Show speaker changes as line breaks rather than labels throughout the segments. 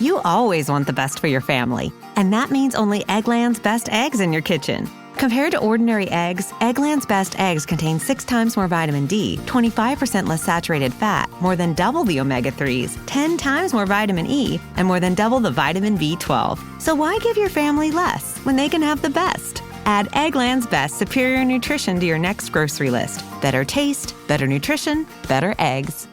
You always want the best for your family, and that means only Eggland's Best Eggs in your kitchen. Compared to ordinary eggs, Eggland's Best Eggs contain 6 times more vitamin D, 25% less saturated fat, more than double the omega-3s, 10 times more vitamin E, and more than double the vitamin B12. So why give your family less when they can have the best? Add Eggland's Best Superior Nutrition to your next grocery list. Better taste, better nutrition, better eggs.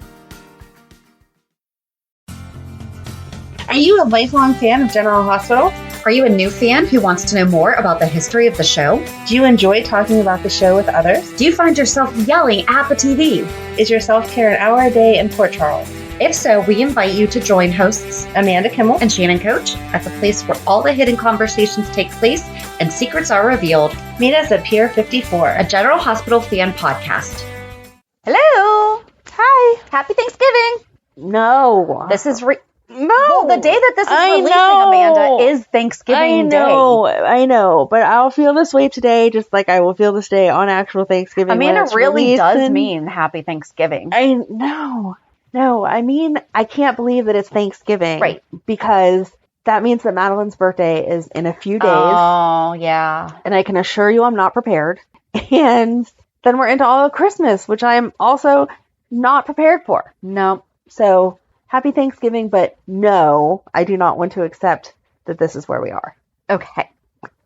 Are you a lifelong fan of General Hospital? Are you a new fan who wants to know more about the history of the show?
Do you enjoy talking about the show with others?
Do you find yourself yelling at the TV?
Is your self-care an hour a day in Port Charles?
If so, we invite you to join hosts
Amanda Kimmel
and Shannon Coach at the place where all the hidden conversations take place and secrets are revealed.
Meet us at Pier 54,
a General Hospital fan podcast.
Hello.
Hi.
Happy Thanksgiving.
No.
This is
No.
Well, the day that this is releasing, Amanda, is Thanksgiving Day.
I know, but I'll feel this way today, just like I will feel this day on actual Thanksgiving.
Amanda really does mean Happy Thanksgiving.
I know. No, I mean, I can't believe that it's Thanksgiving.
Right.
Because that means that Madeline's birthday is in a few days.
Oh, yeah.
And I can assure you I'm not prepared. And then we're into all of Christmas, which I'm also not prepared for.
No.
So, happy Thanksgiving, but no, I do not want to accept that this is where we are.
Okay.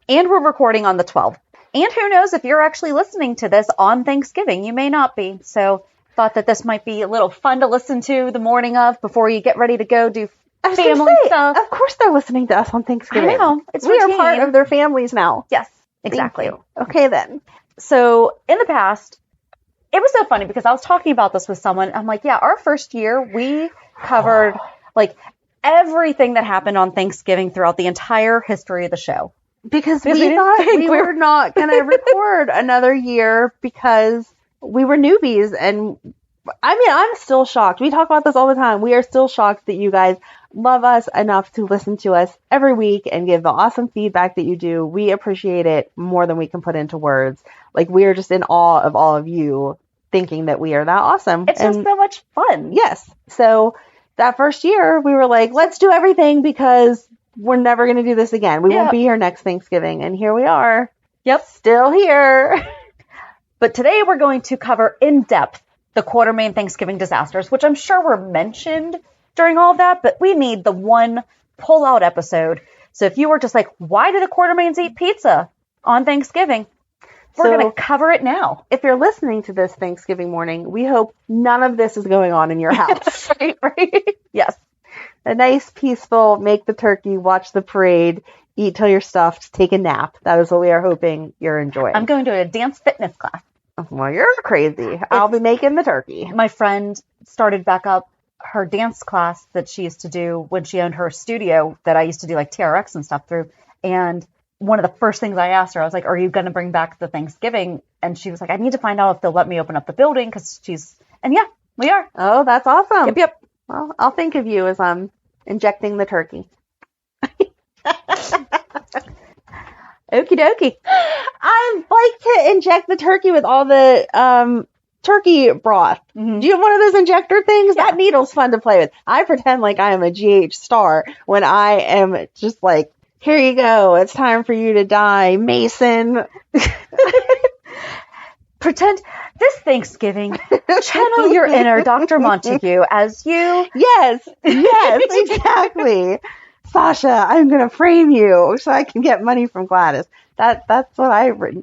And we're recording on the 12th. And who knows if you're actually listening to this on Thanksgiving. You may not be. So, thought that this might be a little fun to listen to the morning of before you get ready to go do family stuff.
Of course they're listening to us on Thanksgiving.
I know.
We are part of their families now.
Yes, exactly.
Okay, then.
So, in the past, it was so funny because I was talking about this with someone. I'm like, yeah, our first year, we covered like everything that happened on Thanksgiving throughout the entire history of the show.
Because we thought we were not going to record another year because we were newbies. And I mean, I'm still shocked. We talk about this all the time. We are still shocked that you guys love us enough to listen to us every week and give the awesome feedback that you do. We appreciate it more than we can put into words. Like, we are just in awe of all of you thinking that we are that awesome.
It's just so much fun.
Yes. So that first year, we were like, let's do everything because we're never going to do this again. We won't be here next Thanksgiving. And here we are.
Yep.
Still here.
But today we're going to cover in depth the Quartermaine Thanksgiving disasters, which I'm sure were mentioned during all of that, but we need the one pull-out episode. So if you were just like, why do the Quartermaines eat pizza on Thanksgiving? We're going to cover it now.
If you're listening to this Thanksgiving morning, we hope none of this is going on in your house.
right? Yes.
A nice, peaceful, make the turkey, watch the parade, eat till you're stuffed, take a nap. That is what we are hoping you're enjoying.
I'm going to a dance fitness class.
Well, you're crazy. I'll be making the turkey.
My friend started back up her dance class that she used to do when she owned her studio that I used to do like TRX and stuff through. And one of the first things I asked her, I was like, are you going to bring back the Thanksgiving? And she was like, I need to find out if they'll let me open up the building because and yeah, we are.
Oh, that's awesome.
Yep.
Well, I'll think of you as I'm injecting the turkey.
Okie dokie.
I like to inject the turkey with all the turkey broth. Mm-hmm. Do you have one of those injector things? Yeah. That needle's fun to play with. I pretend like I am a GH star when I am just like, here you go. It's time for you to die, Mason.
Pretend this Thanksgiving, channel your inner Dr. Montague as you...
Yes, exactly. Sasha, I'm going to frame you so I can get money from Gladys. That's what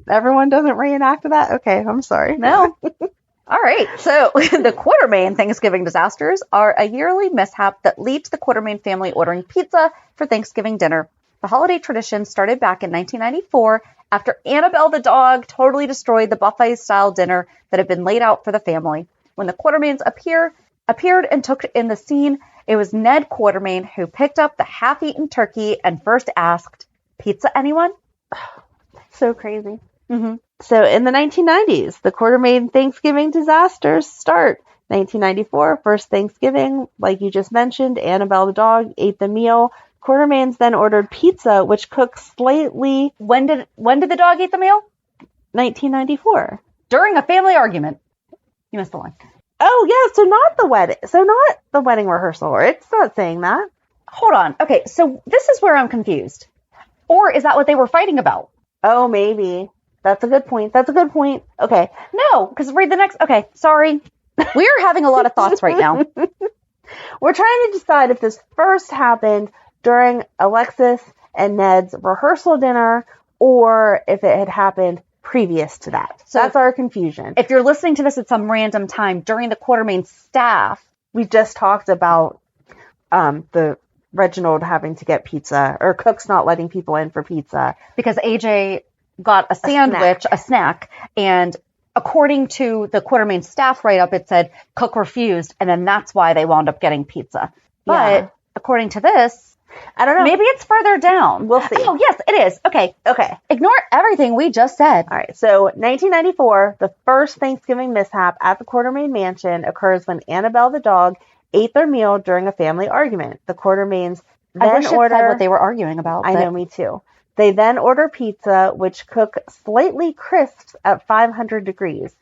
everyone doesn't reenact that? Okay, I'm sorry.
No. All right. So the Quartermaine Thanksgiving disasters are a yearly mishap that lead to the Quartermaine family ordering pizza for Thanksgiving dinner. The holiday tradition started back in 1994 after Annabelle the dog totally destroyed the buffet-style dinner that had been laid out for the family. When the Quartermaines appeared and took in the scene, it was Ned Quartermaine who picked up the half-eaten turkey and first asked, "Pizza, anyone?"
So crazy.
Mm-hmm.
So in the 1990s, the Quartermaine Thanksgiving disasters start. 1994, first Thanksgiving, like you just mentioned, Annabelle the dog ate the meal. Quartermaines then ordered pizza, which cooked slightly.
When did the dog eat the meal?
1994.
During a family argument. You missed the line.
Oh, yeah, so not the wedding rehearsal. It's not saying that.
Hold on. Okay, so this is where I'm confused. Or is that what they were fighting about?
Oh, maybe. That's a good point. Okay.
No, because read the next. Okay, sorry. We are having a lot of thoughts right now.
We're trying to decide if this first happened during Alexis and Ned's rehearsal dinner or if it had happened previous to that. So that's our confusion.
If you're listening to this at some random time during the Quartermaine staff,
we just talked about the Reginald having to get pizza, or Cook's not letting people in for pizza.
Because AJ got a sandwich, a snack, and according to the Quartermaine staff write-up, it said Cook refused, and then that's why they wound up getting pizza. But according to this,
I don't know.
Maybe it's further down.
We'll see.
Oh, yes, it is. Okay. Ignore everything we just said.
All right. So 1994, the first Thanksgiving mishap at the Quartermaine mansion occurs when Annabelle the dog ate their meal during a family argument. The Quartermaines then
I wish it said what they were arguing about.
I know, me too. They then order pizza, which Cook slightly crisps at 500 degrees.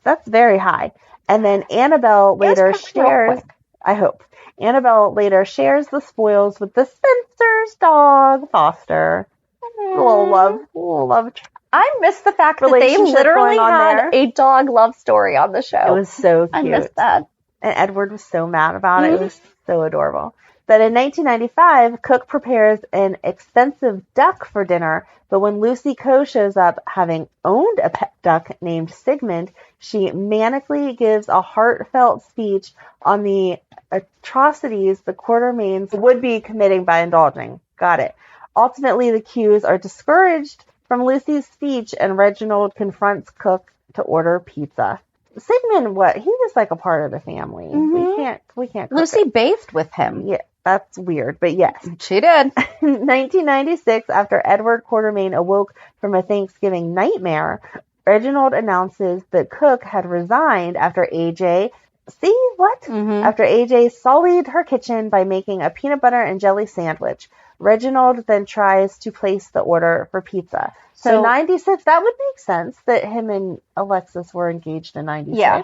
That's very high. And then Annabelle later shares, I hope, Annabelle later shares the spoils with the Spencer's dog, Foster. A little love.
I miss the fact that they literally had a dog love story on the show.
It was so cute.
I miss that.
And Edward was so mad about it. It was so adorable. But in 1995, Cook prepares an expensive duck for dinner, but when Lucy Coe shows up having owned a pet duck named Sigmund, she manically gives a heartfelt speech on the atrocities the Quartermaines would be committing by indulging. Got it. Ultimately, the Qs are discouraged from Lucy's speech, and Reginald confronts Cook to order pizza. Sigmund, he was like a part of the family. We can't.
Lucy bathed with him.
Yeah, that's weird, but yes.
She did.
In 1996, after Edward Quartermaine awoke from a Thanksgiving nightmare, Reginald announces that Cook had resigned after AJ After AJ sullied her kitchen by making a peanut butter and jelly sandwich. Reginald then tries to place the order for pizza. So 96, that would make sense that him and Alexis were engaged in 96.
Yeah.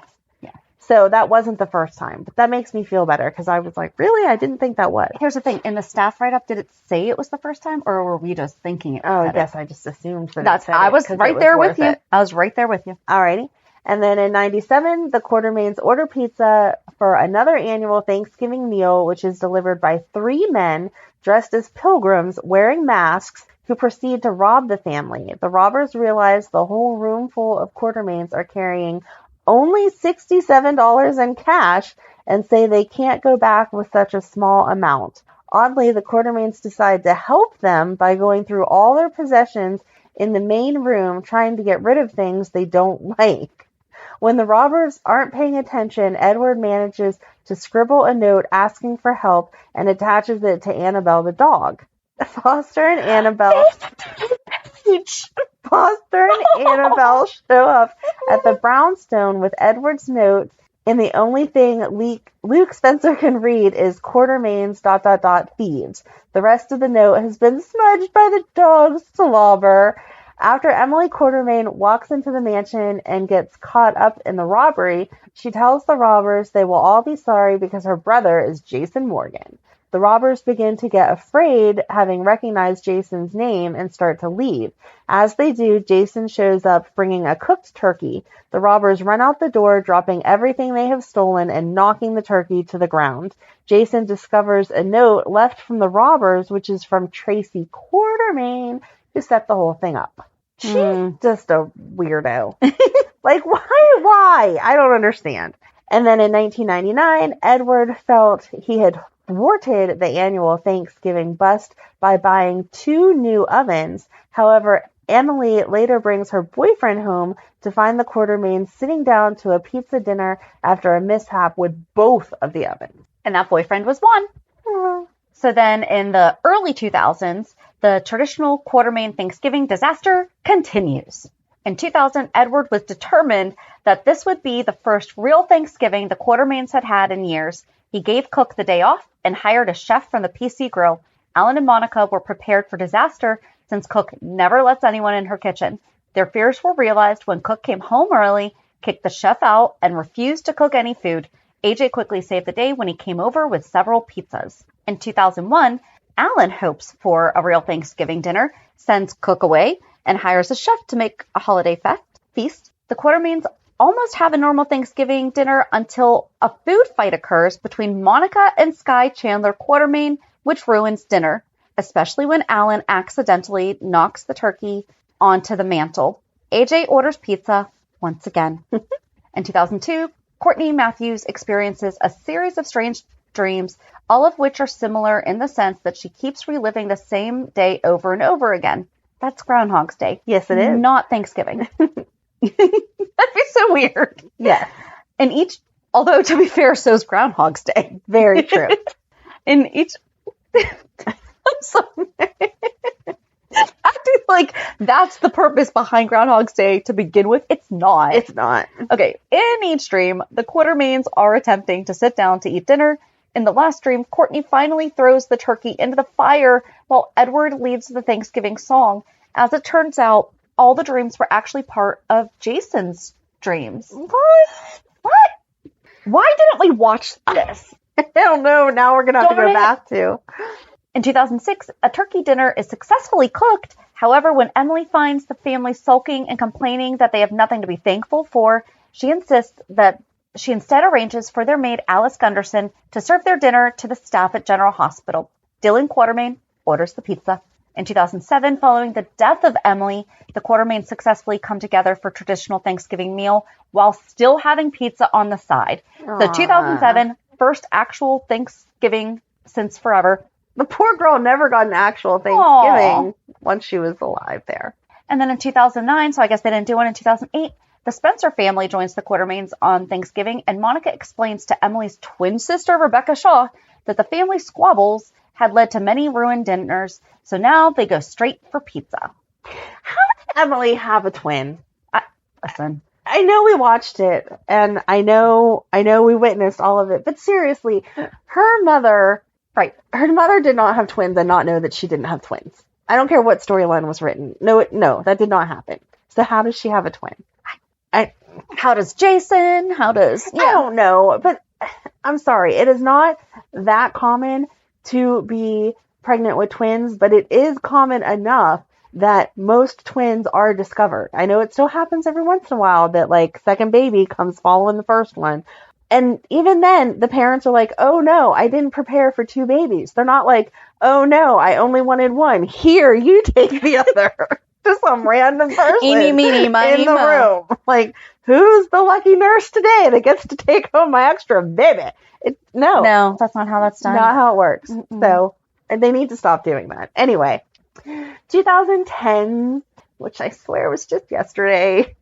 So that wasn't the first time, but that makes me feel better because I was like, really? I didn't think that was.
Here's the thing. In the staff write-up, did it say it was the first time, or were we just thinking it?
Oh, I guess I just assumed that
I was right there with you. I was right there with you.
Alrighty. And then in 97, the Quartermaines order pizza for another annual Thanksgiving meal, which is delivered by 3 men dressed as pilgrims wearing masks who proceed to rob the family. The robbers realize the whole room full of Quartermaines are carrying only $67 in cash and say they can't go back with such a small amount. Oddly, the Quartermaines decide to help them by going through all their possessions in the main room, trying to get rid of things they don't like. When the robbers aren't paying attention, Edward manages to scribble a note asking for help and attaches it to Annabelle the dog. Foster and Annabelle show up at the brownstone with Edward's note, and the only thing Luke Spencer can read is Quartermaines ... thieves. The rest of the note has been smudged by the dog's slobber. After Emily Quartermaine walks into the mansion and gets caught up in the robbery, she tells the robbers they will all be sorry because her brother is Jason Morgan. The robbers begin to get afraid, having recognized Jason's name, and start to leave. As they do, Jason shows up bringing a cooked turkey. The robbers run out the door, dropping everything they have stolen and knocking the turkey to the ground. Jason discovers a note left from the robbers, which is from Tracy Quartermaine, who set the whole thing up. She's just a weirdo. Like, why? I don't understand. And then in 1999, Edward felt he had thwarted the annual Thanksgiving bust by buying 2 new ovens. However, Emily later brings her boyfriend home to find the Quartermaines sitting down to a pizza dinner after a mishap with both of the ovens.
And that boyfriend was one. So then in the early 2000s, the traditional Quartermaine Thanksgiving disaster continues. In 2000, Edward was determined that this would be the first real Thanksgiving the Quartermaines had had in years. He gave Cook the day off and hired a chef from the PC Grill. Alan and Monica were prepared for disaster since Cook never lets anyone in her kitchen. Their fears were realized when Cook came home early, kicked the chef out, and refused to cook any food. AJ quickly saved the day when he came over with several pizzas. In 2001, Alan hopes for a real Thanksgiving dinner, sends Cook away, and hires a chef to make a holiday feast. The Quartermaines almost have a normal Thanksgiving dinner until a food fight occurs between Monica and Sky Chandler Quartermaine, which ruins dinner, especially when Alan accidentally knocks the turkey onto the mantle. AJ orders pizza once again. In 2002, Courtney Matthews experiences a series of strange dreams, all of which are similar in the sense that she keeps reliving the same day over and over again. That's Groundhog's Day.
Yes, it is.
Not Thanksgiving. That'd be so weird.
Yes.
In each, although to be fair, so's Groundhog's Day.
Very true.
In each, I'm sorry. Acting like that's the purpose behind Groundhog's Day to begin with. It's not.
It's not.
Okay, in each dream, the Quartermaines are attempting to sit down to eat dinner. In the last dream, Courtney finally throws the turkey into the fire while Edward leads the Thanksgiving song. As it turns out, all the dreams were actually part of Jason's dreams. What? Why didn't we watch this?
I don't know. Now we're going to have to go back to.
In 2006, a turkey dinner is successfully cooked. However, when Emily finds the family sulking and complaining that they have nothing to be thankful for, she instead arranges for their maid Alice Gunderson to serve their dinner to the staff at General Hospital. Dylan Quartermaine orders the pizza. In 2007, following the death of Emily, the Quartermaines successfully come together for traditional Thanksgiving meal while still having pizza on the side.
Aww.
So 2007, first actual Thanksgiving since forever.
The poor girl never got an actual Thanksgiving once she was alive there.
And then in 2009, so I guess they didn't do one in 2008, the Spencer family joins the Quartermaines on Thanksgiving, and Monica explains to Emily's twin sister, Rebecca Shaw, that the family squabbles had led to many ruined dinners, so now they go straight for pizza.
How did Emily have a twin?
Listen.
I know we watched it, and I know we witnessed all of it, but seriously, her mother did not have twins and not know that she didn't have twins. I don't care what storyline was written. No, that did not happen. So how does she have a twin?
How does Jason? I
don't know, but I'm sorry. It is not that common to be pregnant with twins, but it is common enough that most twins are discovered. I know it still happens every once in a while that like second baby comes following the first one. And even then, the parents are like, oh no, I didn't prepare for two babies. They're not like, oh no, I only wanted one. Here, you take the other. To some random person
Eeny, meeny, miny,
in the room. Like, who's the lucky nurse today that gets to take home my extra baby? No,
that's not how that's done.
Not how it works.
Mm-mm.
So they need to stop doing that. Anyway, 2010, which I swear was just yesterday.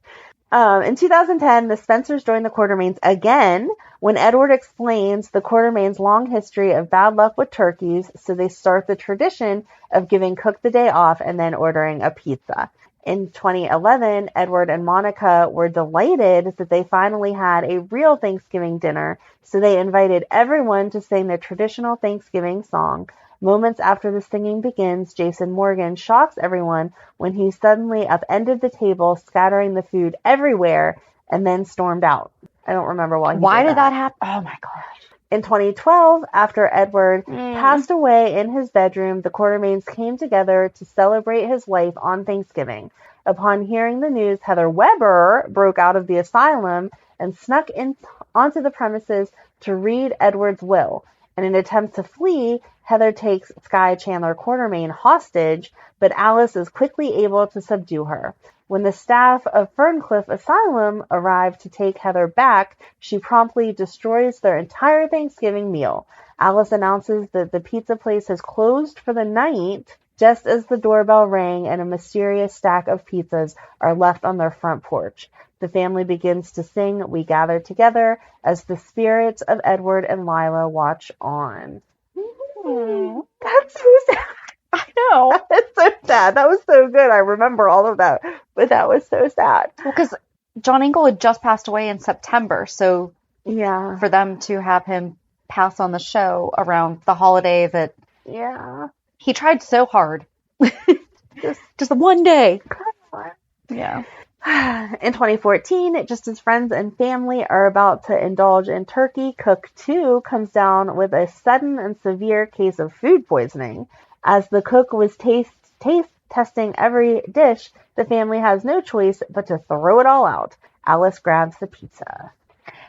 In 2010, the Spencers joined the Quartermaines again when Edward explains the Quartermaines' long history of bad luck with turkeys, so they start the tradition of giving Cook the day off and then ordering a pizza. In 2011, Edward and Monica were delighted that they finally had a real Thanksgiving dinner, so they invited everyone to sing their traditional Thanksgiving song. Moments after the singing begins, Jason Morgan shocks everyone when he suddenly upended the table, scattering the food everywhere, and then stormed out. I don't remember why.
Why did that happen? Oh my gosh.
In 2012, after Edward passed away in his bedroom, the Quartermaines came together to celebrate his life on Thanksgiving. Upon hearing the news, Heather Weber broke out of the asylum and snuck onto the premises to read Edward's will. In an attempt to flee, Heather takes Sky Chandler Quartermaine hostage, but Alice is quickly able to subdue her. When the staff of Ferncliff Asylum arrive to take Heather back, she promptly destroys their entire Thanksgiving meal. Alice announces that the pizza place has closed for the night, just as the doorbell rang and a mysterious stack of pizzas are left on their front porch. The family begins to sing "We Gather Together" as the spirits of Edward and Lila watch on. That's so sad.
I know.
That's so sad. That was so good. I remember all of that, but that was so sad.
Well, because John Ingle had just passed away in September, so
yeah,
for them to have him pass on the show around the holiday that he tried so hard. just the one day. Yeah.
In 2014, just as friends and family are about to indulge in turkey, Cook 2 comes down with a sudden and severe case of food poisoning. As the cook was taste testing every dish, the family has no choice but to throw it all out. Alice grabs the pizza.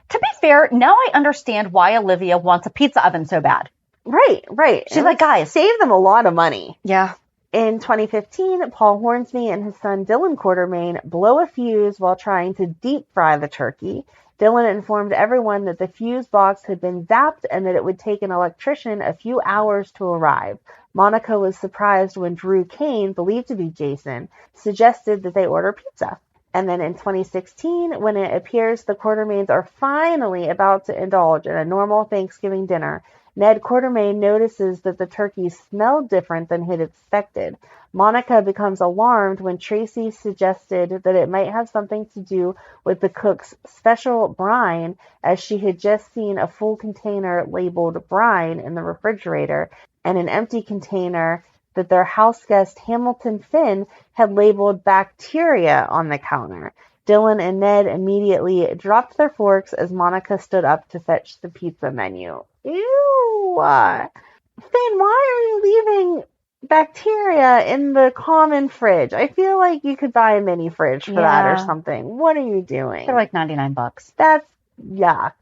To be fair, now I understand why Olivia wants a pizza oven so bad.
Right.
She's like, guys,
save them a lot of money.
Yeah.
In 2015, Paul Hornsby and his son Dylan Quartermaine blow a fuse while trying to deep fry the turkey. Dylan informed everyone that the fuse box had been zapped and that it would take an electrician a few hours to arrive. Monica was surprised when Drew Kane, believed to be Jason, suggested that they order pizza. And then in 2016, when it appears the Quartermaines are finally about to indulge in a normal Thanksgiving dinner, Ned Quartermaine notices that the turkey smelled different than he'd expected. Monica becomes alarmed when Tracy suggested that it might have something to do with the cook's special brine, as she had just seen a full container labeled brine in the refrigerator and an empty container that their house guest Hamilton Finn had labeled bacteria on the counter. Dylan and Ned immediately dropped their forks as Monica stood up to fetch the pizza menu. Ew! Finn, why are you leaving bacteria in the common fridge? I feel like you could buy a mini fridge for that or something. What are you doing?
They're like $99.
That's yuck.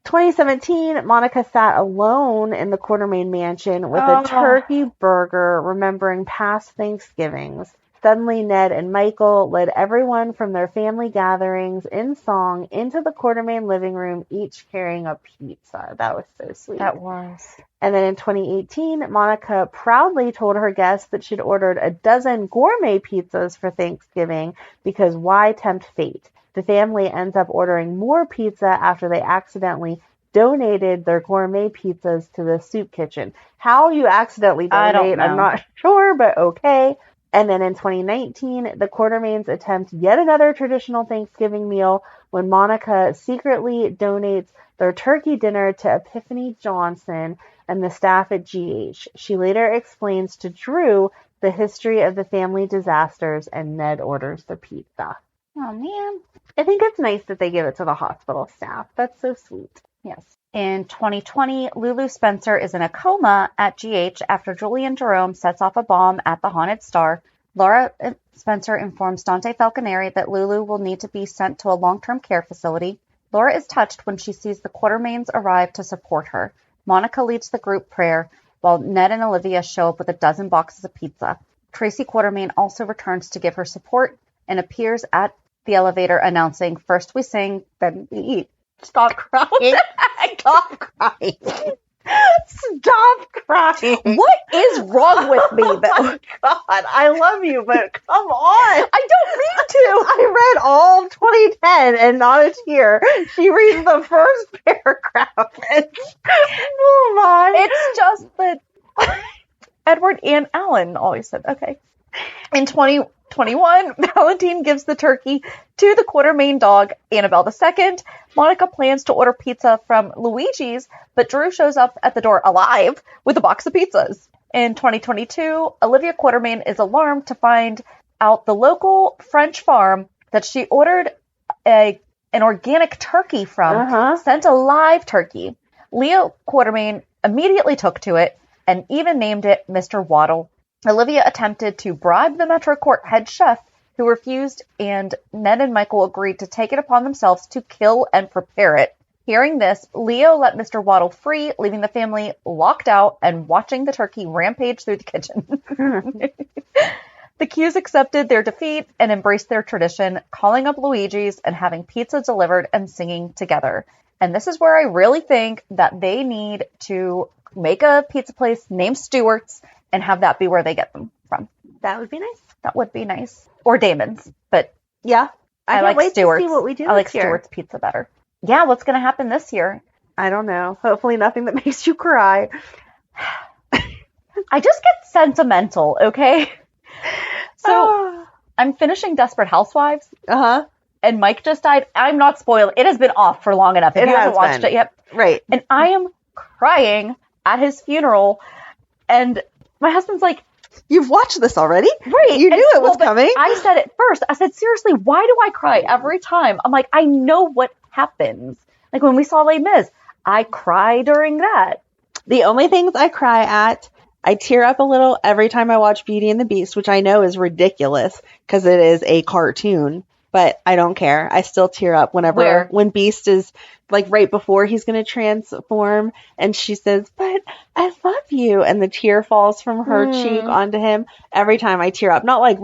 2017, Monica sat alone in the Quartermaine mansion with a turkey burger, remembering past Thanksgivings. Suddenly, Ned and Michael led everyone from their family gatherings in song into the Quartermaine living room, each carrying a pizza. That was so sweet.
That was.
And then in 2018, Monica proudly told her guests that she'd ordered a dozen gourmet pizzas for Thanksgiving because why tempt fate? The family ends up ordering more pizza after they accidentally donated their gourmet pizzas to the soup kitchen. How you accidentally donate,
I don't know.
I'm not sure, but okay. And then in 2019, the Quartermaines attempt yet another traditional Thanksgiving meal when Monica secretly donates their turkey dinner to Epiphany Johnson and the staff at GH. She later explains to Drew the history of the family disasters, and Ned orders the pizza.
Oh, man.
I think it's nice that they give it to the hospital staff. That's so sweet.
Yes. In 2020, Lulu Spencer is in a coma at GH after Julian Jerome sets off a bomb at the Haunted Star. Laura Spencer informs Dante Falconeri that Lulu will need to be sent to a long-term care facility. Laura is touched when she sees the Quartermaines arrive to support her. Monica leads the group prayer, while Ned and Olivia show up with a dozen boxes of pizza. Tracy Quartermaine also returns to give her support and appears at the elevator announcing, "First we sing, then we eat." Stop crying.
Stop crying. Stop crying.
What is wrong with me, though?
Oh God, I love you, but come on.
I don't mean to.
I read all of 2010 and not a tear. She reads the first paragraph and oh my.
It's just that Edward and Alan always said, okay. In 2021, Valentine gives the turkey to the Quartermaine dog, Annabelle II. Monica plans to order pizza from Luigi's, but Drew shows up at the door alive with a box of pizzas. In 2022, Olivia Quartermaine is alarmed to find out the local French farm that she ordered an organic turkey from sent a live turkey. Leo Quartermaine immediately took to it and even named it Mr. Waddle. Olivia attempted to bribe the Metro Court head chef, who refused, and Ned and Michael agreed to take it upon themselves to kill and prepare it. Hearing this, Leo let Mr. Waddle free, leaving the family locked out and watching the turkey rampage through the kitchen. The Qs accepted their defeat and embraced their tradition, calling up Luigi's and having pizza delivered and singing together. And this is where I really think that they need to make a pizza place named Stewart's and have that be where they get them from.
That would be nice.
That would be nice. Or Damon's, but
yeah,
I like
wait
Stewart's.
To see what we do
I like
this year.
Stewart's pizza better. Yeah, what's going to happen this year?
I don't know. Hopefully nothing that makes you cry.
I just get sentimental, okay? So I'm finishing Desperate Housewives. And Mike just died. I'm not spoiled. It has been off for long enough. If you haven't watched it yet.
Right.
And I am crying at his funeral. And my husband's like,
You've watched this already?
Right.
You knew it was coming.
I said it first. I said, seriously, why do I cry every time? I'm like, I know what happens. Like when we saw Les Mis, I cry during that.
The only things I cry at, I tear up a little every time I watch Beauty and the Beast, which I know is ridiculous because it is a cartoon, but I don't care. I still tear up when Beast is like right before he's going to transform and she says, but I love you. And the tear falls from her cheek onto him. Every time I tear up, not like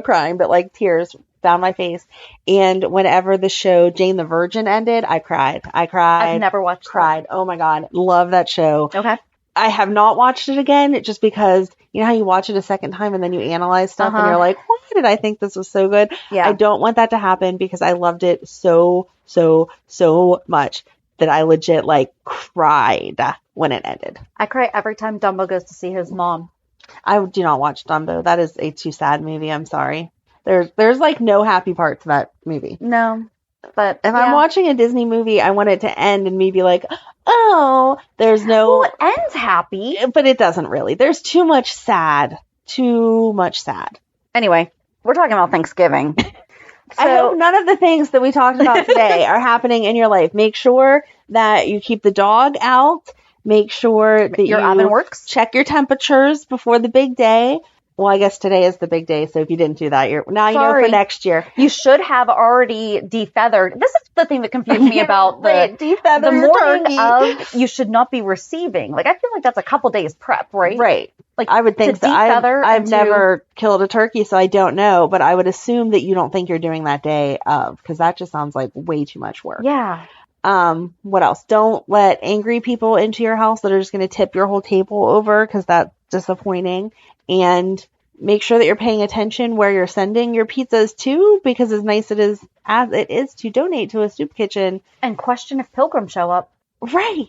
crying, but like tears down my face. And whenever the show Jane the Virgin ended, I cried.
I've never watched
cried.
that.
Oh my God. Love that show.
Okay.
I have not watched it again just because you know how you watch it a second time and then you analyze stuff and you're like, why did I think this was so good?
Yeah.
I don't want that to happen because I loved it so much that I legit like cried when it ended.
I cry every time Dumbo goes to see his mom.
I do not watch Dumbo. That is a too sad movie. I'm sorry. There's like no happy part to that movie.
No. But
if I'm watching a Disney movie, I want it to end and me be like, oh, there's no...
Well, it ends happy.
But it doesn't really. There's too much sad.
Anyway, we're talking about Thanksgiving.
I hope none of the things that we talked about today are happening in your life. Make sure that you keep the dog out. Make sure that
your oven works.
Check your temperatures before the big day. Well, I guess today is the big day, so if you didn't do that, you know for next year.
You should have already defeathered. This is the thing that confused me about the morning of. You should not be receiving. Like I feel like that's a couple days prep, right?
Right.
Like
I would think so. I've never killed a turkey, so I don't know, but I would assume that you don't think you're doing that day of, because that just sounds like way too much work.
Yeah.
What else? Don't let angry people into your house that are just going to tip your whole table over, because that's disappointing. And make sure that you're paying attention where you're sending your pizzas to, because as nice as it is to donate to a soup kitchen.
And question if pilgrims show up.
Right.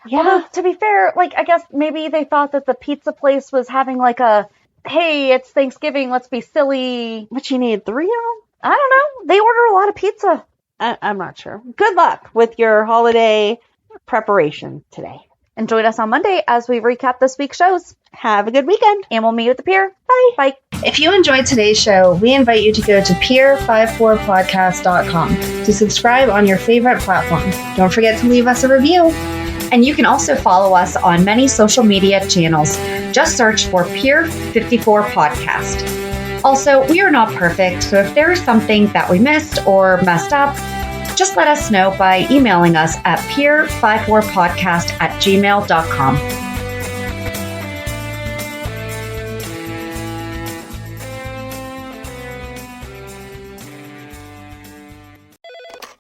Yeah.
Although, to be fair, like, I guess maybe they thought that the pizza place was having like a, hey, it's Thanksgiving, let's be silly.
But you need 3 of them?
I don't know. They order a lot of pizza.
I'm not sure. Good luck with your holiday preparation today.
And join us on Monday as we recap this week's shows.
Have a good weekend.
And we'll meet you at the pier.
Bye.
Bye.
If you enjoyed today's show, we invite you to go to pier54podcast.com to subscribe on your favorite platform. Don't forget to leave us a review. And you can also follow us on many social media channels. Just search for Pier 54 Podcast. Also, we are not perfect, so if there is something that we missed or messed up, just let us know by emailing us at pier54podcast@gmail.com.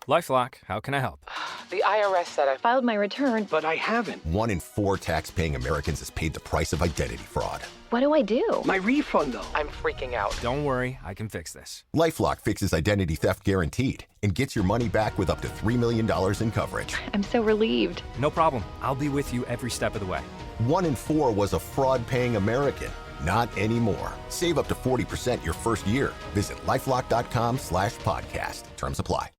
LifeLock, how can I help?
The IRS said I filed my return,
But I haven't.
1 in 4 tax-paying Americans has paid the price of identity fraud.
What do I do?
My refund, though.
I'm freaking out.
Don't worry, I can fix this.
LifeLock fixes identity theft guaranteed and gets your money back with up to $3 million in coverage.
I'm so relieved.
No problem. I'll be with you every step of the way.
1 in 4 was a fraud-paying American. Not anymore. Save up to 40% your first year. Visit LifeLock.com/podcast. Terms apply.